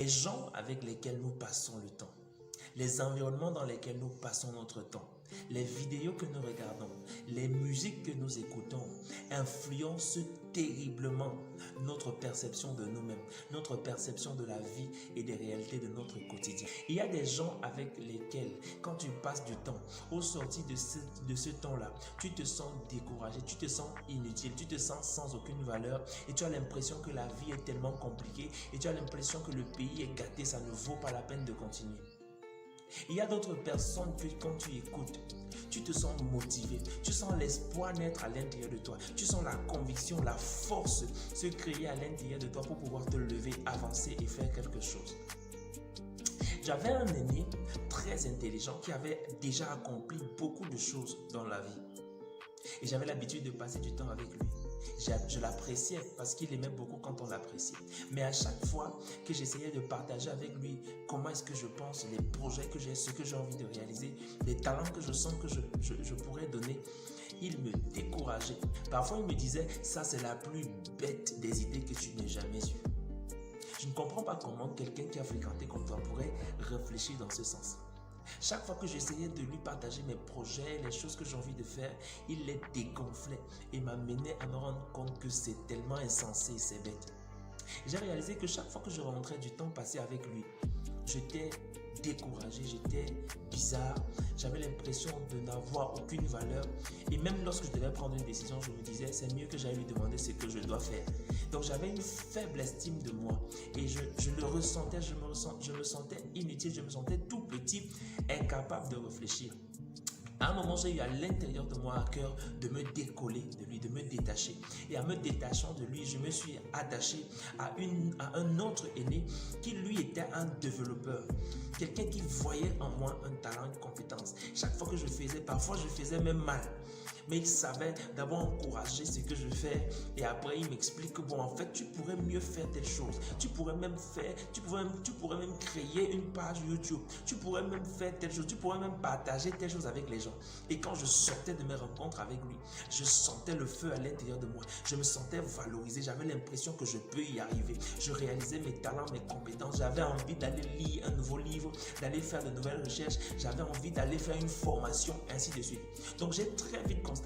Les gens avec lesquels nous passons le temps, les environnements dans lesquels nous passons notre temps, les vidéos que nous regardons, les musiques que nous écoutons influencent terriblement notre perception de nous-mêmes, notre perception de la vie et des réalités de notre quotidien. Il y a des gens avec lesquels, quand tu passes du temps, au sortir de ce temps-là, tu te sens découragé, tu te sens inutile, tu te sens sans aucune valeur et tu as l'impression que la vie est tellement compliquée et tu as l'impression que le pays est gâté, ça ne vaut pas la peine de continuer. Il y a d'autres personnes que quand tu écoutes, tu te sens motivé, tu sens l'espoir naître à l'intérieur de toi, tu sens la conviction, la force se créer à l'intérieur de toi pour pouvoir te lever, avancer et faire quelque chose. J'avais un aîné très intelligent qui avait déjà accompli beaucoup de choses dans la vie. Et j'avais l'habitude de passer du temps avec lui. Je l'appréciais parce qu'il aimait beaucoup quand on l'appréciait. Mais à chaque fois que j'essayais de partager avec lui comment est-ce que je pense, les projets que j'ai, ce que j'ai envie de réaliser, les talents que je sens que je pourrais donner, il me décourageait. Parfois, il me disait, ça c'est la plus bête des idées que tu n'aies jamais eues. Je ne comprends pas comment quelqu'un qui a fréquenté comme toi pourrait réfléchir dans ce sens. Chaque fois que j'essayais de lui partager mes projets, les choses que j'ai envie de faire, il les dégonflait et m'amenait à me rendre compte que c'est tellement insensé et c'est bête. J'ai réalisé que chaque fois que je rentrais du temps passé avec lui, j'étais découragé, j'étais bizarre, j'avais l'impression de n'avoir aucune valeur et même lorsque je devais prendre une décision, je me disais c'est mieux que j'aille lui demander ce que je dois faire. Donc j'avais une faible estime de moi et je le ressentais, je me sentais inutile, je me sentais tout petit, incapable de réfléchir. À un moment, j'ai eu à l'intérieur de moi à cœur de me décoller de lui, de me détacher. Et en me détachant de lui, je me suis attaché à un autre aîné qui lui était un développeur. Quelqu'un qui voyait en moi un talent, une compétence. Chaque fois que je faisais, parfois je faisais même mal. Mais il savait d'abord encourager ce que je fais et après il m'explique que bon en fait tu pourrais mieux faire telle chose, tu pourrais même créer une page YouTube, tu pourrais même faire telle chose, tu pourrais même partager telle chose avec les gens. Et quand je sortais de mes rencontres avec lui, je sentais le feu à l'intérieur de moi, je me sentais valorisé, j'avais l'impression que je peux y arriver, je réalisais mes talents, mes compétences, j'avais envie d'aller lire un nouveau livre, d'aller faire de nouvelles recherches, j'avais envie d'aller faire une formation, ainsi de suite. Donc j'ai très vite constaté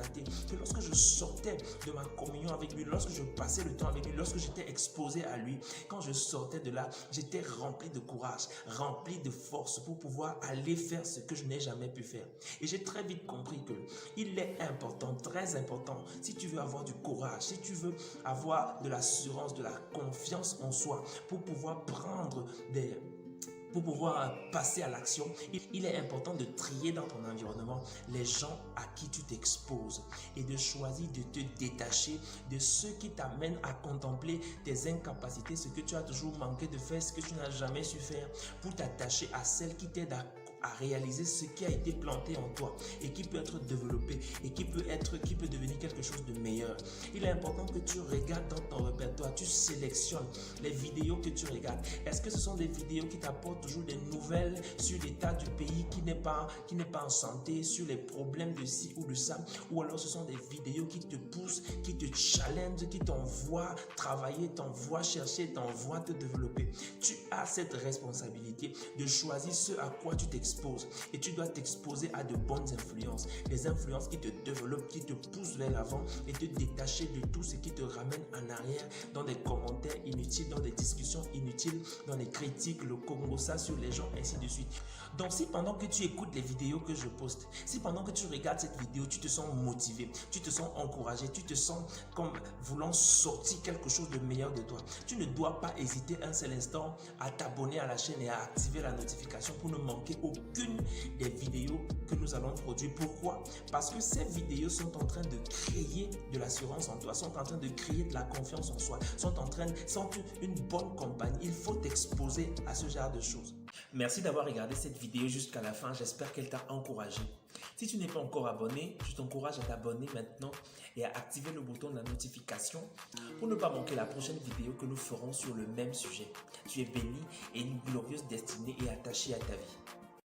que lorsque je sortais de ma communion avec lui, lorsque je passais le temps avec lui, lorsque j'étais exposé à lui, quand je sortais de là, j'étais rempli de courage, rempli de force pour pouvoir aller faire ce que je n'ai jamais pu faire. Et j'ai très vite compris que il est important, très important, si tu veux avoir du courage, si tu veux avoir de l'assurance, de la confiance en soi, pour pouvoir passer à l'action, il est important de trier dans ton environnement les gens à qui tu t'exposes et de choisir de te détacher de ceux qui t'amènent à contempler tes incapacités, ce que tu as toujours manqué de faire, ce que tu n'as jamais su faire, pour t'attacher à celles qui t'aident à réaliser ce qui a été planté en toi et qui peut être développé et qui peut devenir quelque chose de meilleur. Il est important que tu regardes dans ton répertoire, tu sélectionnes les vidéos que tu regardes. Est-ce que ce sont des vidéos qui t'apportent toujours des nouvelles sur l'état du pays qui n'est pas en santé, sur les problèmes de ci ou de ça, ou alors ce sont des vidéos qui te poussent, qui te challenge, qui t'envoient travailler, t'envoient chercher, t'envoient te développer. Tu as cette responsabilité de choisir ce à quoi tu t'exposes et tu dois t'exposer à de bonnes influences, des influences qui te développent, qui te poussent vers l'avant et te détacher de tout ce qui te ramène en arrière dans des commentaires inutiles, dans des discussions inutiles, dans les critiques, le Congo, ça sur les gens, ainsi de suite. Donc si pendant que tu écoutes les vidéos que je poste, si pendant que tu regardes cette vidéo, tu te sens motivé, tu te sens encouragé, tu te sens comme voulant sortir quelque chose de meilleur de toi, tu ne dois pas hésiter un seul instant à t'abonner à la chaîne et à activer la notification pour ne manquer aucune des vidéos que nous allons produire. Pourquoi? Parce que ces vidéos sont en train de créer de l'assurance en toi, sont en train de créer de la confiance en soi, sont une bonne compagnie. Il faut t'exposer à ce genre de choses. Merci d'avoir regardé cette vidéo jusqu'à la fin. J'espère qu'elle t'a encouragé. Si tu n'es pas encore abonné, je t'encourage à t'abonner maintenant et à activer le bouton de la notification pour ne pas manquer la prochaine vidéo que nous ferons sur le même sujet. Tu es béni et une glorieuse destinée est attachée à ta vie.